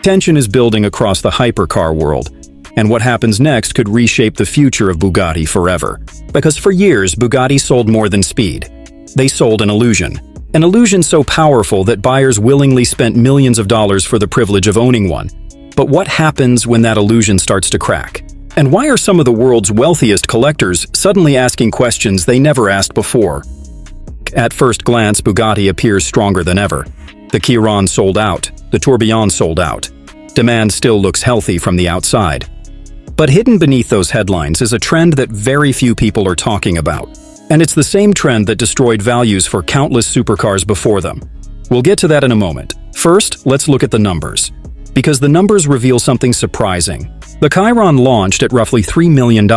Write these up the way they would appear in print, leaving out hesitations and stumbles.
Tension is building across the hypercar world, and what happens next could reshape the future of Bugatti forever. Because for years, Bugatti sold more than speed. They sold an illusion so powerful that buyers willingly spent millions of dollars for the privilege of owning one. But what happens when that illusion starts to crack? And why are some of the world's wealthiest collectors suddenly asking questions they never asked before? At first glance, Bugatti appears stronger than ever. The Chiron sold out, the Tourbillon sold out. Demand still looks healthy from the outside. But hidden beneath those headlines is a trend that very few people are talking about. And it's the same trend that destroyed values for countless supercars before them. We'll get to that in a moment. First, let's look at the numbers. Because the numbers reveal something surprising. The Chiron launched at roughly $3 million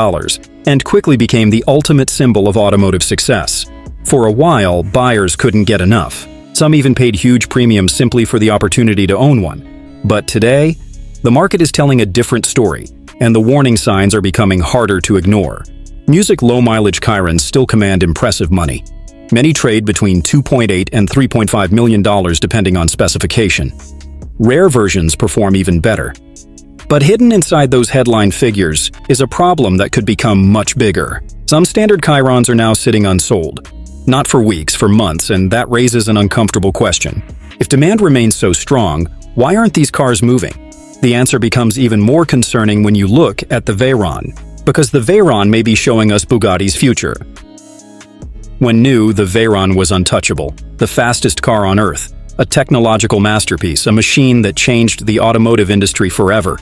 and quickly became the ultimate symbol of automotive success. For a while, buyers couldn't get enough. Some even paid huge premiums simply for the opportunity to own one. But today, the market is telling a different story, and the warning signs are becoming harder to ignore. Music low-mileage Chirons still command impressive money. Many trade between $2.8 and $3.5 million depending on specification. Rare versions perform even better. But hidden inside those headline figures is a problem that could become much bigger. Some standard Chirons are now sitting unsold. Not for weeks, for months, and that raises an uncomfortable question. If demand remains so strong, why aren't these cars moving? The answer becomes even more concerning when you look at the Veyron, because the Veyron may be showing us Bugatti's future. When new, the Veyron was untouchable, the fastest car on Earth, a technological masterpiece, a machine that changed the automotive industry forever.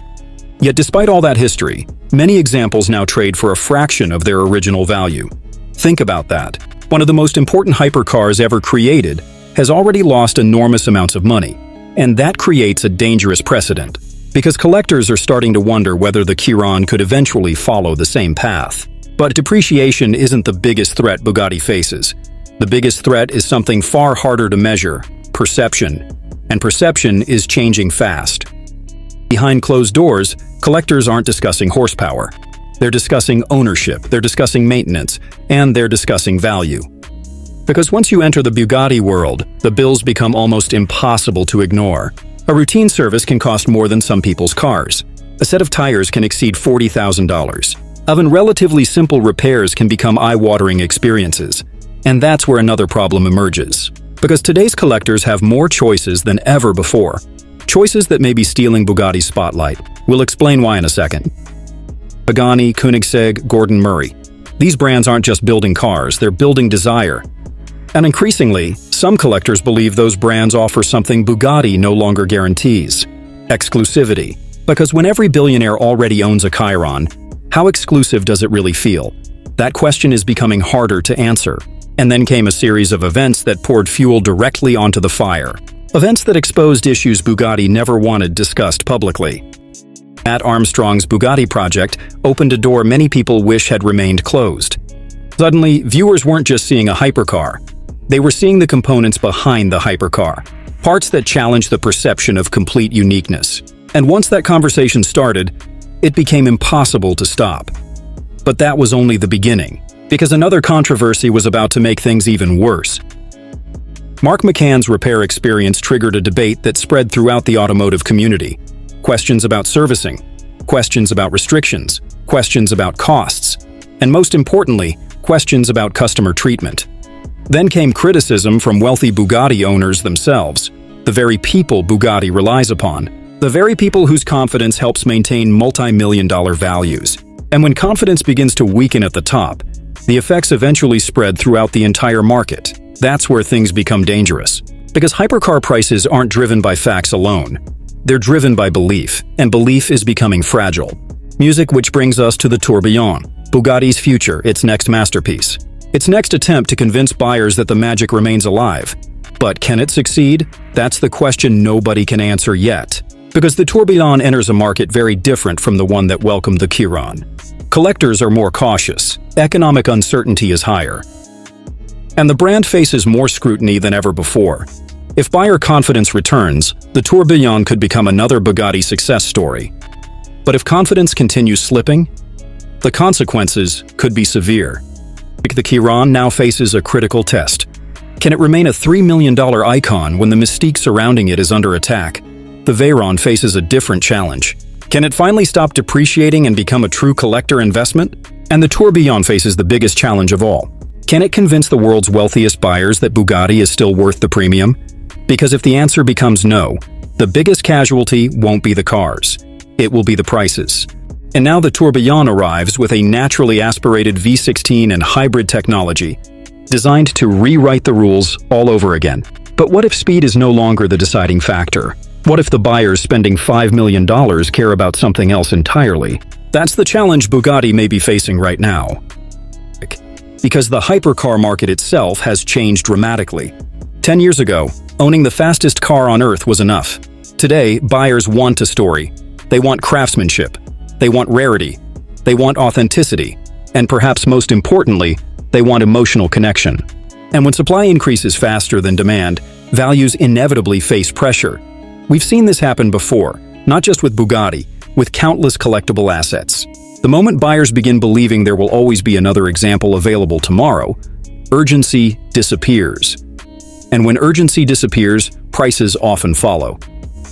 Yet despite all that history, many examples now trade for a fraction of their original value. Think about that. One of the most important hypercars ever created has already lost enormous amounts of money, and that creates a dangerous precedent, because collectors are starting to wonder whether the Chiron could eventually follow the same path. But depreciation isn't the biggest threat Bugatti faces. The biggest threat is something far harder to measure: perception. And perception is changing fast. Behind closed doors, collectors aren't discussing horsepower. They're discussing ownership, they're discussing maintenance, and they're discussing value. Because once you enter the Bugatti world, the bills become almost impossible to ignore. A routine service can cost more than some people's cars. A set of tires can exceed $40,000. Even relatively simple repairs can become eye-watering experiences. And that's where another problem emerges. Because today's collectors have more choices than ever before. Choices that may be stealing Bugatti's spotlight. We'll explain why in a second. Pagani, Koenigsegg, Gordon Murray. These brands aren't just building cars, they're building desire. And increasingly, some collectors believe those brands offer something Bugatti no longer guarantees: exclusivity. Because when every billionaire already owns a Chiron, how exclusive does it really feel? That question is becoming harder to answer. And then came a series of events that poured fuel directly onto the fire. Events that exposed issues Bugatti never wanted discussed publicly. Matt Armstrong's Bugatti project opened a door many people wish had remained closed. Suddenly, viewers weren't just seeing a hypercar. They were seeing the components behind the hypercar, parts that challenged the perception of complete uniqueness. And once that conversation started, it became impossible to stop. But that was only the beginning, because another controversy was about to make things even worse. Mark McCann's repair experience triggered a debate that spread throughout the automotive community. Questions about servicing, questions about restrictions, questions about costs, and most importantly, questions about customer treatment. Then came criticism from wealthy Bugatti owners themselves, the very people Bugatti relies upon, the very people whose confidence helps maintain multi-million-dollar values. And when confidence begins to weaken at the top, the effects eventually spread throughout the entire market. That's where things become dangerous. Because hypercar prices aren't driven by facts alone. They're driven by belief, and belief is becoming fragile. Music, which brings us to the Tourbillon, Bugatti's future, its next masterpiece. Its next attempt to convince buyers that the magic remains alive. But can it succeed? That's the question nobody can answer yet. Because the Tourbillon enters a market very different from the one that welcomed the Chiron. Collectors are more cautious. Economic uncertainty is higher. And the brand faces more scrutiny than ever before. If buyer confidence returns, the Tourbillon could become another Bugatti success story. But if confidence continues slipping, the consequences could be severe. The Chiron now faces a critical test. Can it remain a $3 million icon when the mystique surrounding it is under attack? the Veyron faces a different challenge. Can it finally stop depreciating and become a true collector investment? And the Tourbillon faces the biggest challenge of all. Can it convince the world's wealthiest buyers that Bugatti is still worth the premium? Because if the answer becomes no, the biggest casualty won't be the cars. It will be the prices. And now the Tourbillon arrives with a naturally aspirated V16 and hybrid technology, designed to rewrite the rules all over again. But what if speed is no longer the deciding factor? What if the buyers spending $5 million care about something else entirely? That's the challenge Bugatti may be facing right now. Because the hypercar market itself has changed dramatically. 10 years ago, owning the fastest car on earth was enough. Today, buyers want a story. They want craftsmanship. They want rarity. They want authenticity. And perhaps most importantly, they want emotional connection. And when supply increases faster than demand, values inevitably face pressure. We've seen this happen before, not just with Bugatti, with countless collectible assets. The moment buyers begin believing there will always be another example available tomorrow, urgency disappears. And when urgency disappears, prices often follow.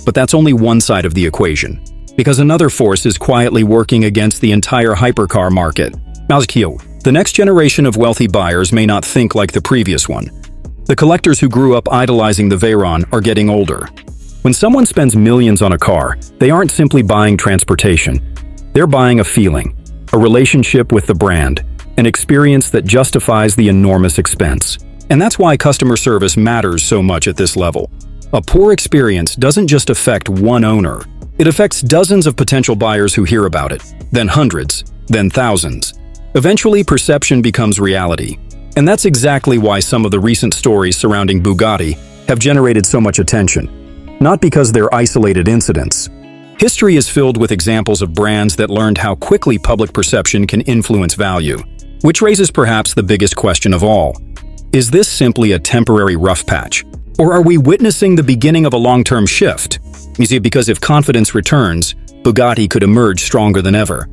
But that's only one side of the equation, because another force is quietly working against the entire hypercar market. The next generation of wealthy buyers may not think like the previous one. The collectors who grew up idolizing the Veyron are getting older. When someone spends millions on a car, they aren't simply buying transportation. They're buying a feeling, a relationship with the brand, an experience that justifies the enormous expense. And that's why customer service matters so much at this level. A poor experience doesn't just affect one owner. It affects dozens of potential buyers who hear about it, then hundreds, then thousands. Eventually, perception becomes reality. And that's exactly why some of the recent stories surrounding Bugatti have generated so much attention. Not because they're isolated incidents. History is filled with examples of brands that learned how quickly public perception can influence value. Which raises perhaps the biggest question of all. Is this simply a temporary rough patch? Or are we witnessing the beginning of a long-term shift? You see, because if confidence returns, Bugatti could emerge stronger than ever.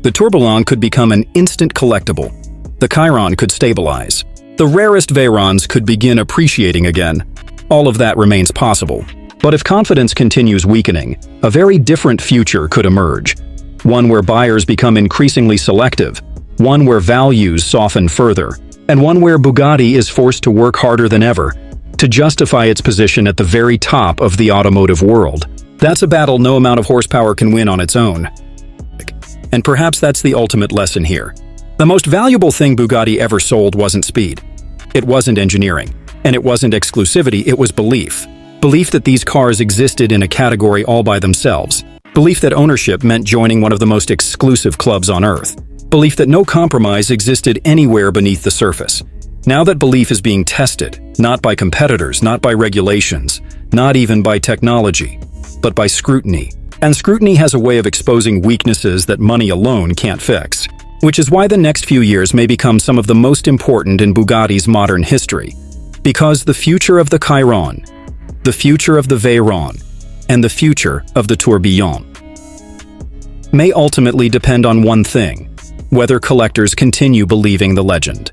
The Tourbillon could become an instant collectible. The Chiron could stabilize. The rarest Veyrons could begin appreciating again. All of that remains possible. But if confidence continues weakening, a very different future could emerge. One where buyers become increasingly selective, one where values soften further, and one where Bugatti is forced to work harder than ever to justify its position at the very top of the automotive world. That's a battle no amount of horsepower can win on its own. And perhaps that's the ultimate lesson here. The most valuable thing Bugatti ever sold wasn't speed. It wasn't engineering. And it wasn't exclusivity, it was belief. Belief that these cars existed in a category all by themselves. Belief that ownership meant joining one of the most exclusive clubs on earth. Belief that no compromise existed anywhere beneath the surface. Now that belief is being tested, not by competitors, not by regulations, not even by technology, but by scrutiny. And scrutiny has a way of exposing weaknesses that money alone can't fix. Which is why the next few years may become some of the most important in Bugatti's modern history. Because the future of the Chiron, the future of the Veyron, and the future of the Tourbillon may ultimately depend on one thing: whether collectors continue believing the legend.